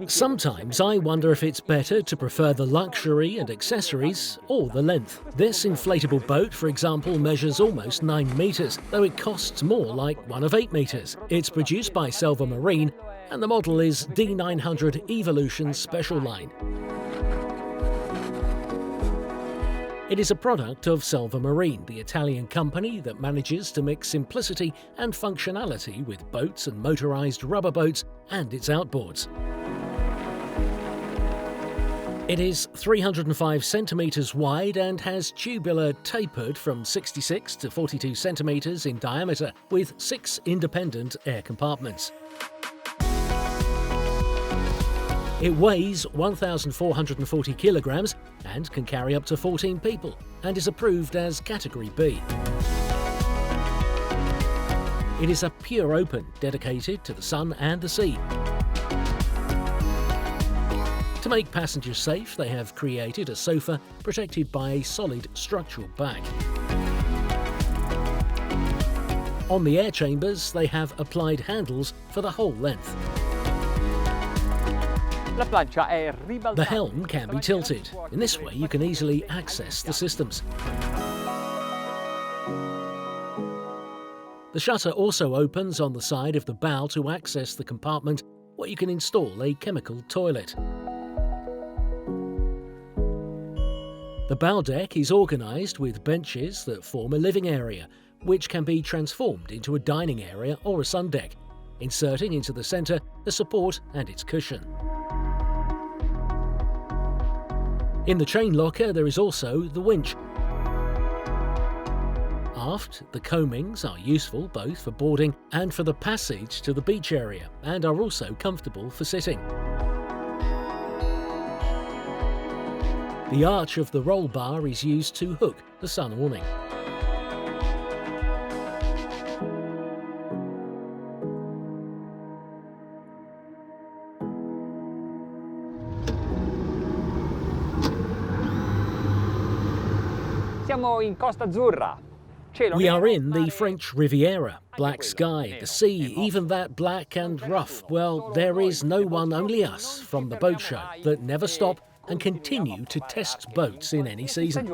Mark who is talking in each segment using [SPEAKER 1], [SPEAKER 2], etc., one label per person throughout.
[SPEAKER 1] Sometimes I wonder if it's better to prefer the luxury and accessories or the length. This inflatable boat, for example, measures almost 9 metres, though it costs more, like one of 8 metres. It's produced by SELVA Marine, and the model is D900 Evolution Special Line. It is a product of SELVA Marine, the Italian company that manages to mix simplicity and functionality with boats and motorised rubber boats and its outboards. It is 305 centimetres wide and has tubular tapered from 66 to 42 centimetres in diameter, with 6 independent air compartments. It weighs 1,440 kilograms and can carry up to 14 people, and is approved as Category B. It is a pure open, dedicated to the sun and the sea. To make passengers safe, they have created a sofa protected by a solid structural back. On the air chambers, they have applied handles for the whole length. The helm can be tilted. In this way, you can easily access the systems. The shutter also opens on the side of the bow to access the compartment where you can install a chemical toilet. The bow deck is organised with benches that form a living area, which can be transformed into a dining area or a sun deck, inserting into the centre the support and its cushion. In the chain locker there is also the winch. Aft, the coamings are useful both for boarding and for the passage to the beach area, and are also comfortable for sitting. The arch of the roll bar is used to hook the sun awning. We are in the French Riviera. Black sky, the sea, even that black and rough. Well, there is no one, only us, from the boat show, that never stop and continue to test boats in any season.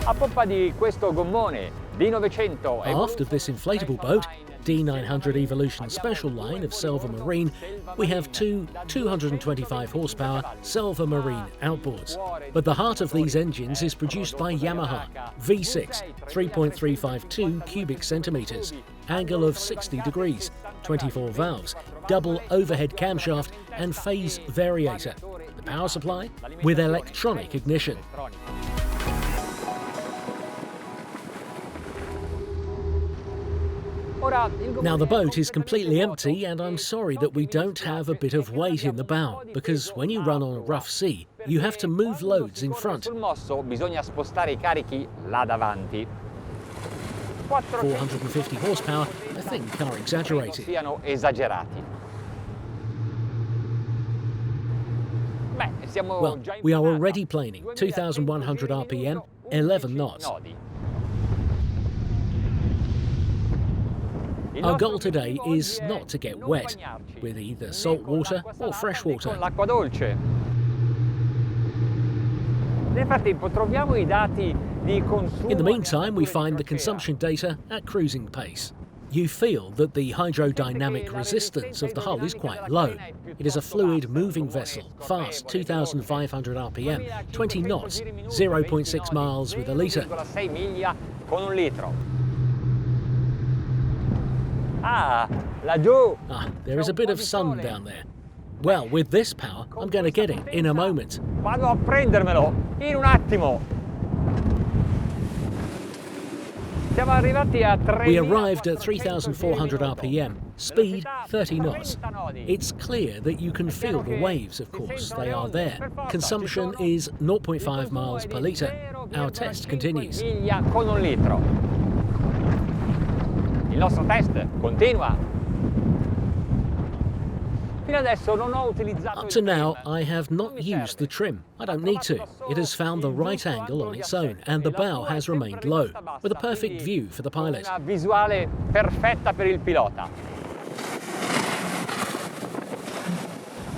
[SPEAKER 1] Aft of this inflatable boat, D900 Evolution Special Line of SELVA Marine, we have two 225 horsepower SELVA Marine outboards. But the heart of these engines is produced by Yamaha, V6, 3.352 cubic centimetres, angle of 60 degrees, 24 valves, double overhead camshaft and phase variator. The power supply with electronic ignition. Now the boat is completely empty, and I'm sorry that we don't have a bit of weight in the bow, because when you run on a rough sea, you have to move loads in front. 450 horsepower, I think, are exaggerated. Well, we are already planing, 2,100 RPM, 11 knots. Our goal today is not to get wet, with either salt water or fresh water. In the meantime, we find the consumption data at cruising pace. You feel that the hydrodynamic resistance of the hull is quite low. It is a fluid moving vessel, fast 2,500 RPM, 20 knots, 0.6 miles with a litre. There is a bit of sun down there. Well, with this power, I'm going to get it in a moment.
[SPEAKER 2] Vado a prendermelo in un attimo.
[SPEAKER 1] We arrived at 3,400 RPM, speed 30 knots. It's clear that you can feel the waves, of course, they are there. Consumption is 0.5 miles per litre. Our test continues.
[SPEAKER 2] Il nostro test continua.
[SPEAKER 1] Up to now, I have not used the trim. I don't need to. It has found the right angle on its own, and the bow has remained low, with a perfect view for the pilot.
[SPEAKER 2] Visuale perfetta per il pilota.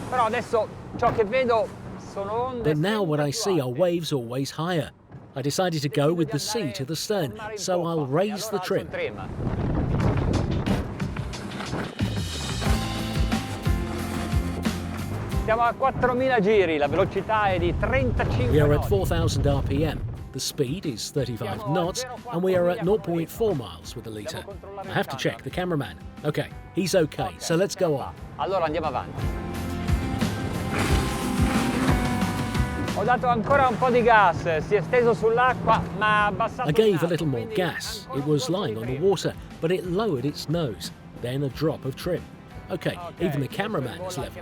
[SPEAKER 2] Però adesso ciò che vedo sono onde.
[SPEAKER 1] But now what I see are waves always higher. I decided to go with the sea to the stern, so I'll raise the trim.
[SPEAKER 2] Siamo a 4.000 giri, la velocità è di 35
[SPEAKER 1] We are at
[SPEAKER 2] knot.
[SPEAKER 1] 4,000 RPM. The speed is 35 knots, and we are at 0.4 miles with the litre. I have to check the cameraman. Okay, he's okay, so let's go on.
[SPEAKER 2] Allora andiamo avanti. Ho dato ancora un po' di gas, si è steso sull'acqua, ma ha abbassato
[SPEAKER 1] I
[SPEAKER 2] il
[SPEAKER 1] gave a
[SPEAKER 2] naso,
[SPEAKER 1] little more
[SPEAKER 2] quindi
[SPEAKER 1] gas. It was lying on the water, but it lowered its nose. Then a drop of trim. Okay, even the cameraman is level.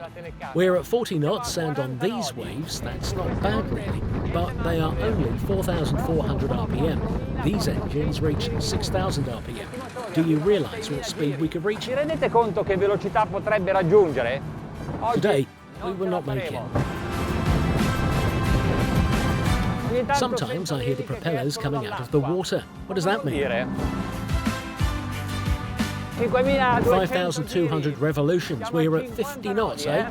[SPEAKER 1] We're at 40 knots, and on these waves, that's not bad really, but they are only 4,400 RPM. These engines reach 6,000 RPM. Do you realise what speed we could reach?
[SPEAKER 2] Vi rendete conto che velocità potrebbe raggiungere? Oggi
[SPEAKER 1] Today, we
[SPEAKER 2] non
[SPEAKER 1] will
[SPEAKER 2] ce
[SPEAKER 1] not
[SPEAKER 2] la
[SPEAKER 1] make it.
[SPEAKER 2] faremo. Ogni tanto
[SPEAKER 1] Sometimes
[SPEAKER 2] sento
[SPEAKER 1] I hear the
[SPEAKER 2] l'elice che
[SPEAKER 1] propellers
[SPEAKER 2] escono
[SPEAKER 1] coming out of the
[SPEAKER 2] dall'acqua.
[SPEAKER 1] water. What does that
[SPEAKER 2] Vuol
[SPEAKER 1] mean?
[SPEAKER 2] dire? 5.200
[SPEAKER 1] 5,200 revolutions. We're at 50 knots, eh?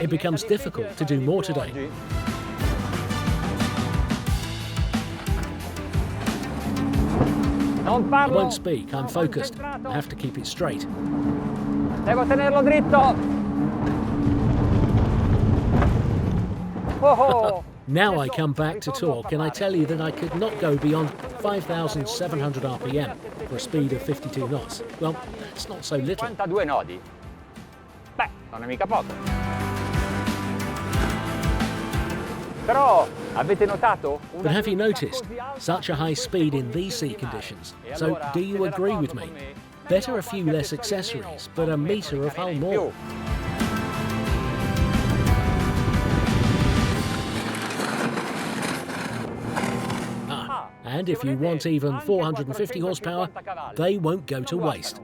[SPEAKER 1] It becomes difficult to do more today.
[SPEAKER 2] Non
[SPEAKER 1] I
[SPEAKER 2] parlo.
[SPEAKER 1] won't speak, I'm focused. I have to keep it straight.
[SPEAKER 2] Devo tenerlo dritto. Oh,
[SPEAKER 1] Now I come back to talk, and I tell you that I could not go beyond 5,700 RPM for a speed of 52 knots. Well, that's not so little.
[SPEAKER 2] 52 nodi. Beh, non è mica poco. Però avete notato?
[SPEAKER 1] But have you noticed such a high speed in these sea conditions? So do you agree with me? Better a few less accessories, but a metre of hull more. And if you want even 450 horsepower, they won't go to waste.